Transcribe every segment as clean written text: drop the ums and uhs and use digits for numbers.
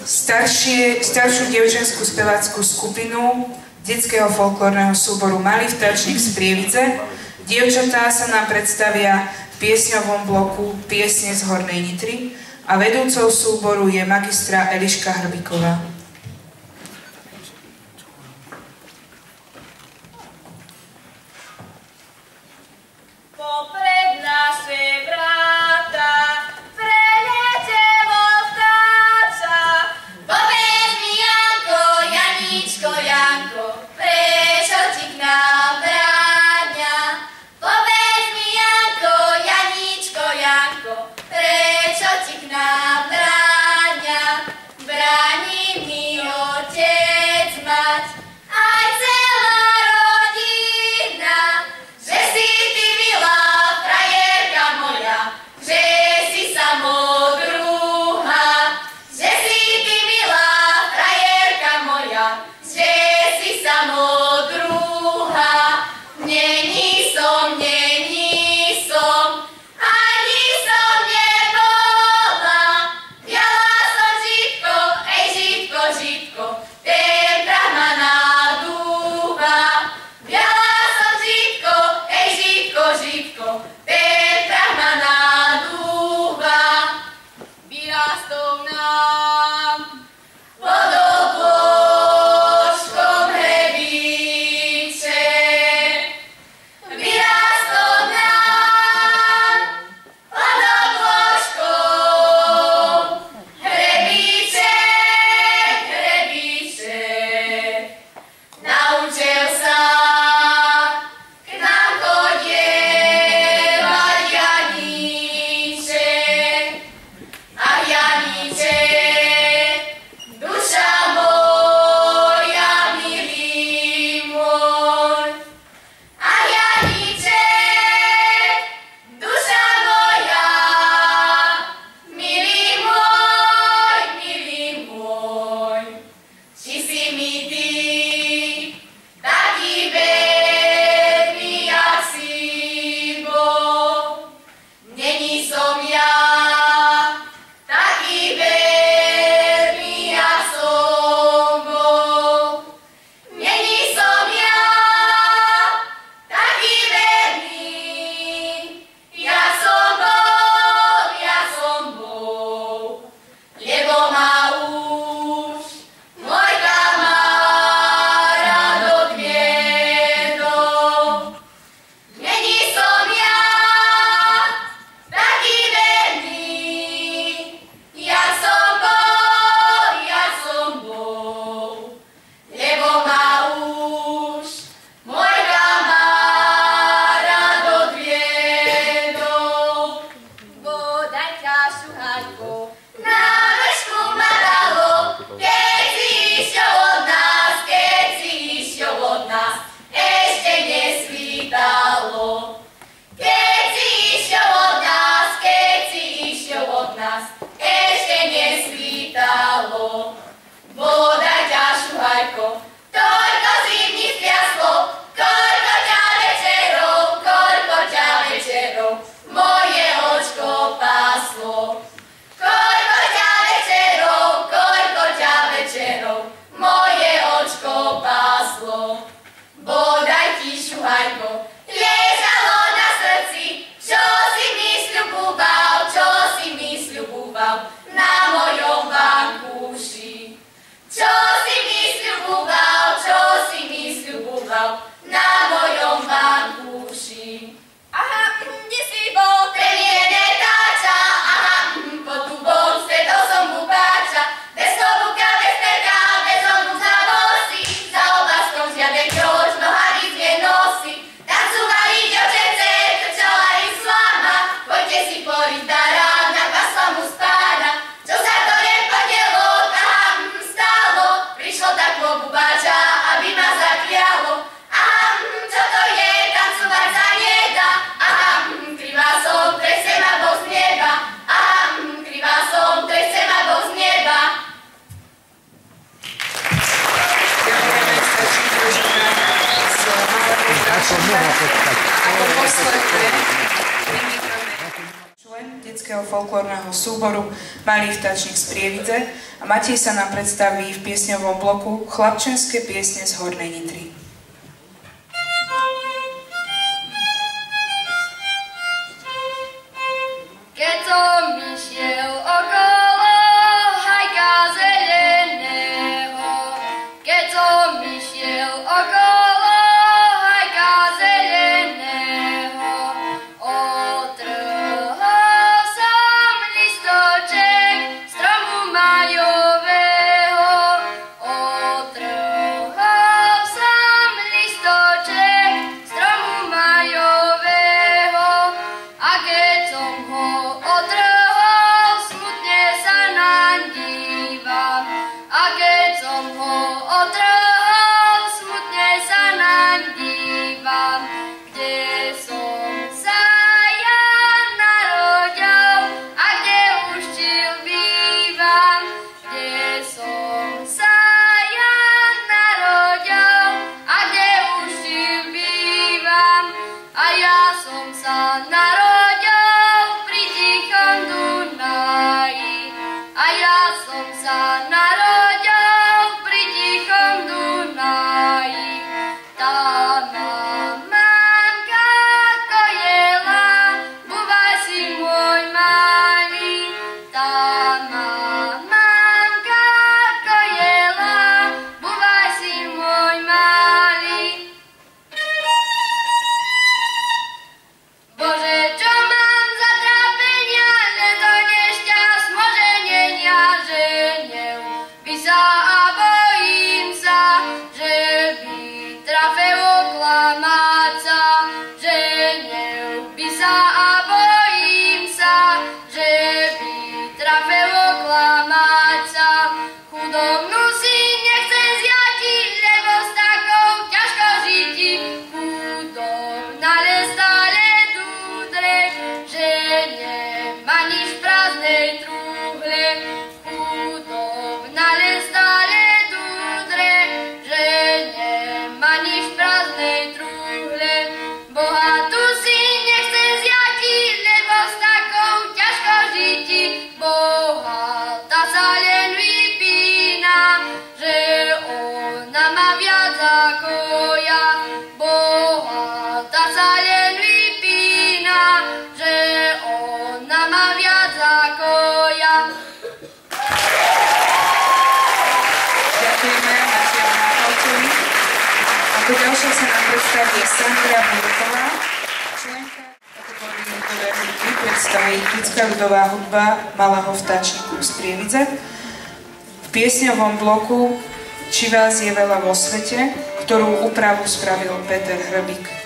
staršiu dievčenskú spevácku skupinu detského folklórneho súboru Malý vtáčnik z Prievidze. Dievčatá sa nám predstavia v piesňovom bloku Piesne z Hornej Nitry a vedúcou súboru je magistra Eliška Hrbiková. Pojďte si povídat rád, na vás vám uspáda. detského folklórneho súboru Malý vtáčnik z Prievidze a Matej sa nám predstaví v piesňovom bloku Chlapčenské piesne z Hornej Nitry. Keď som išiel okolo hajka zeleného, keď som išiel okolo hajka zeleného, otrhol som listoček stromu majového, otrhol som listoček stromu majového, a keď som ho otrhol, smutne sa naň dívam, a keď som ho otrhol, smutne sa naň dívam, kde som sa ja narodil a kde už čil bývam, kde som sa ja narodil a kde už čil bývam, a ja som sa narodil pri tichom Dunaji, a ja som sa narodil pri tichom Dunaji. Tá mamanka kojela, búvaj si môj malý, tá mamanka kojela, búvaj si môj malý. Bože, čo mám za trápenia, len to nešťast môže nenia, že by sa a bojím sa, že by trafil oklamať sa, že by sa a bojím sa, že by trafil oklamať sa. Chudobnú si nechcem zjatiť, lebo s takou ťažko žití, chudobná le stále dúdre, že nemá nič v prázdnej trúhle. Chudobná le stále dúdre, že nemá nič v prázdnej trúhle. Bohatú si nechcem zjatiť, lebo s takou ťažko žití, bohatá sa len vypína, že ona má viac ako ja. Bohatá sa len vypína, že ona má viac ako ja. Ďakujeme Matejovi Návalkovi. Ako ďalšia sa nám predstaví Sandra Burková, členka kategórie ľudové hudby, predstaví detská ľudová hudba Malého vtáčniku z Prievidze v piesňovom bloku Či vás je veľa vo svete, ktorú úpravu spravil Peter Hrbík.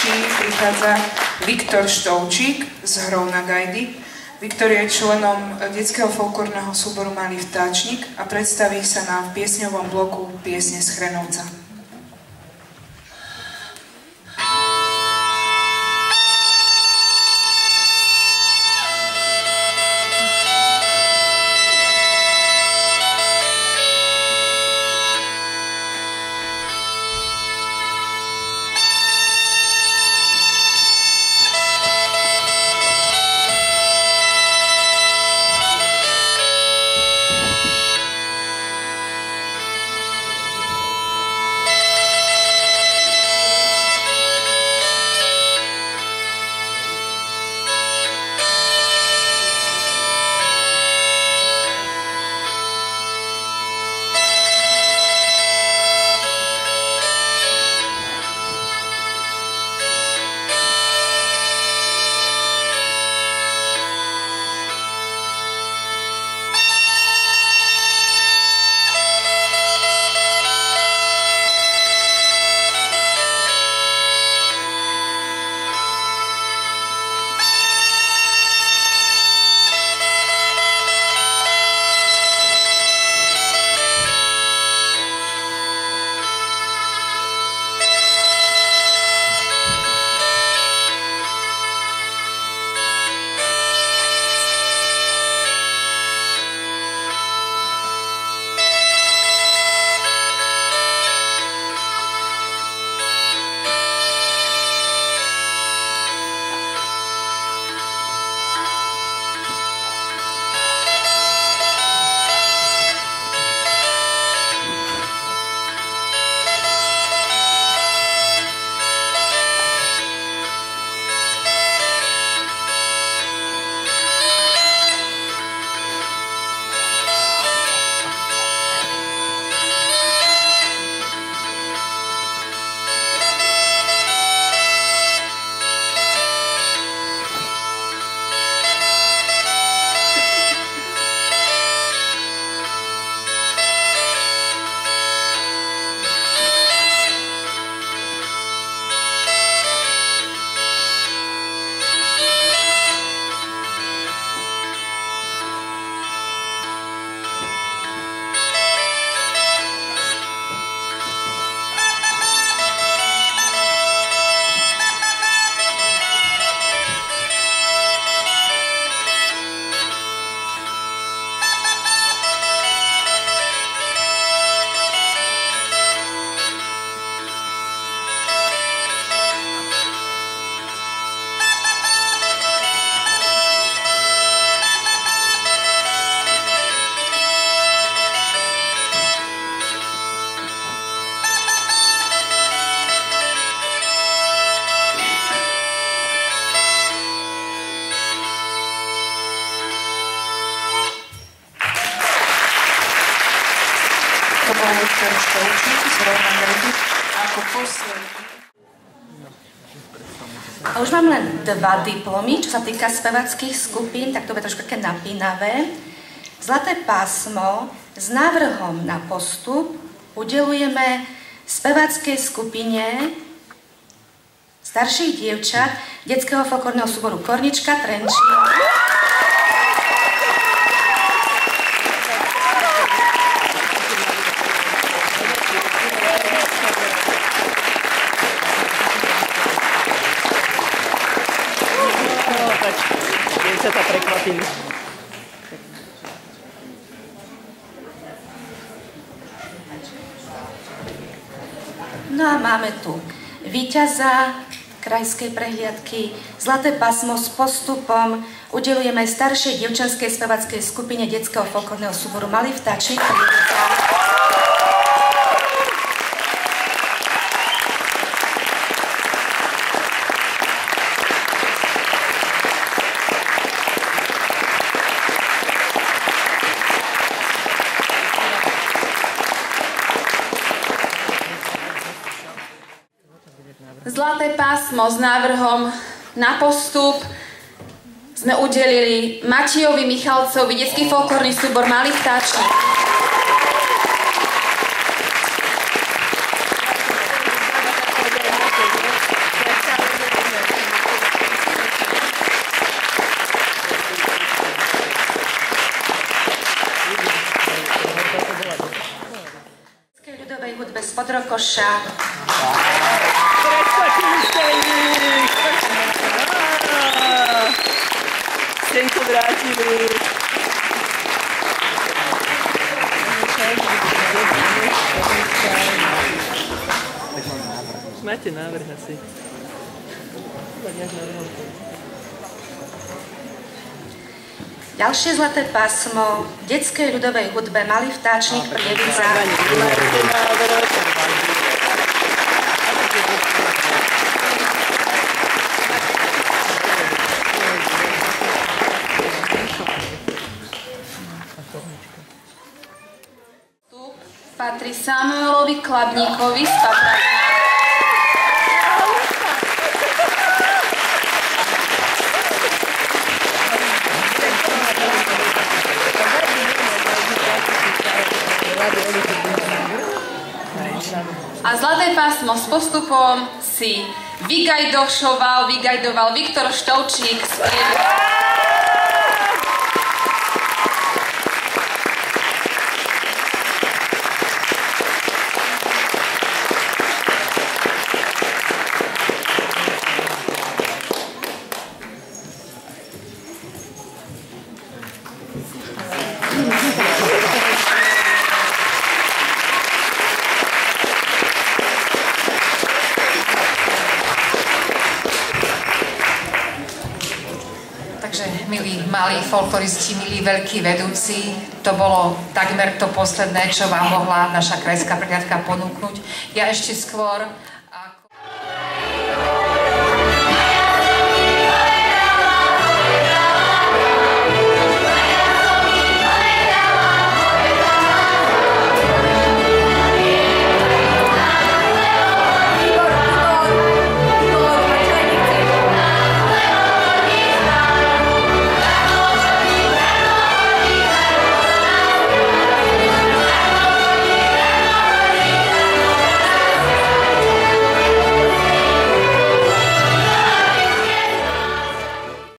čín prichádza Viktor Štolčík z hrou na gajdy. Viktor je členom detského folklórneho súboru Malý vtáčnik a predstaví sa nám v piesňovom bloku Piesne z Chrenovca. A už mám len 2 diplomy, čo sa týka spevackých skupín, tak to bude trošku také napínavé. Zlaté pásmo s návrhom na postup udelujeme spevackej skupine starších dievčat detského folklórneho súboru Kornička Trenčín. Dievčatá prekvapili. No a máme tu víťaza krajskej prehliadky Zlaté pásmo s postupom udelujeme staršej dievčanskej spevackej skupine detského folklórneho súboru Malý vtáčnik. Zlaté pásmo s návrhom na postup sme udelili Matiovi Michalcovi, detský folklórny súbor Malý vtáčnik. od Rokoša. Prekvapili ste ich! Stenko vrátili. Máte návrh asi. Ďalšie zlaté pásmo v detskej ľudovej hudbe Malý vtáčnik Prievidza. Patrí Samuelovi Klabníkovi z Papražná. A zlaté pásmo s postupom si vygajdoval Viktor Štovčík z Prievidza. Milí malí folkloristi, milí veľkí vedúci, to bolo takmer to posledné, čo vám mohla naša krajská prehliadka ponúknuť. Ja ešte skôr